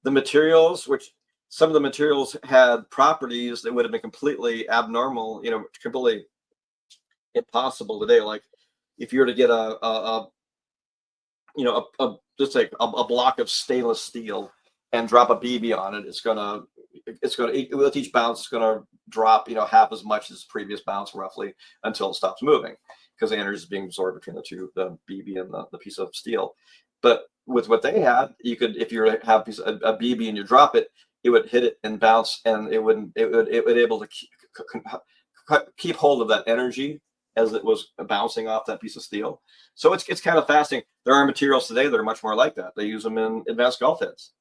the materials, which some of the materials had properties that would have been completely abnormal, you know, completely impossible today. Like if you were to get a you know, just like a block of stainless steel and drop a BB on it, it's gonna with each bounce, it's gonna drop, you know, half as much as previous bounce roughly until it stops moving because the energy is being absorbed between the two, the BB and the piece of steel. But with what they had, you could, if you were to have a BB and you drop it, it would hit it and bounce, and it would able to keep hold of that energy as it was bouncing off that piece of steel. So it's kind of fascinating. There are materials today that are much more like that. They use them in advanced golf heads,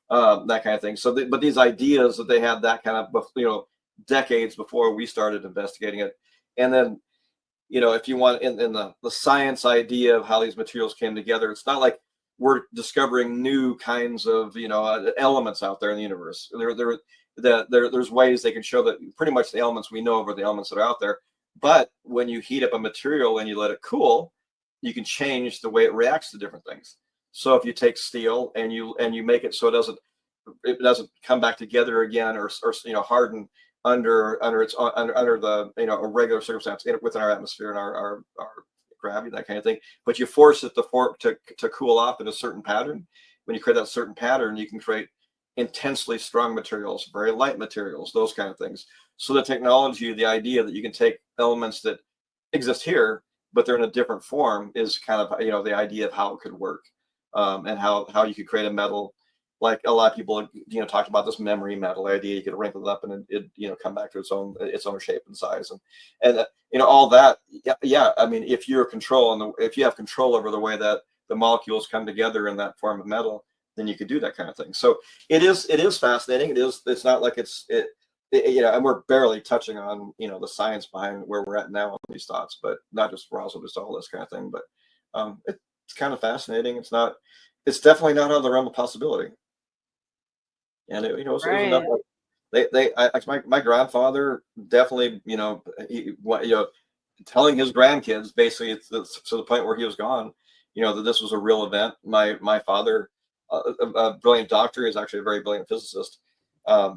that kind of thing. So, but these ideas that they had that kind of, you know, decades before we started investigating it. And then, you know, if you want in the science idea of how these materials came together, it's not like we're discovering new kinds of, you know, elements out there in the universe. There's ways they can show that pretty much the elements we know of are the elements that are out there. But when you heat up a material and you let it cool, you can change the way it reacts to different things. So if you take steel and you make it so it doesn't come back together again, or you know, harden under the, you know, a regular circumstance within our atmosphere and our gravity, that kind of thing. But you force it to cool off in a certain pattern. When you create that certain pattern, you can create intensely strong materials, very light materials, those kind of things. So the technology, the idea that you can take elements that exist here, but they're in a different form, is kind of, you know, the idea of how it could work, and how you could create a metal. Like a lot of people, you know, talked about this memory metal idea. You could wrinkle it up and it you know, come back to its own shape and size, and you know, all that. Yeah. I mean, if you're if you have control over the way that the molecules come together in that form of metal, then you could do that kind of thing. So it is fascinating. It's not like you know, and we're barely touching on, you know, the science behind where we're at now on these thoughts, but not just Roswell, just all this kind of thing. But it's kind of fascinating. It's definitely not out of the realm of possibility. And it, you know, it was enough. Like my grandfather definitely, you know, you know, telling his grandkids basically, it's to the point where he was gone, you know, that this was a real event. My father, a brilliant doctor, is actually a very brilliant physicist, as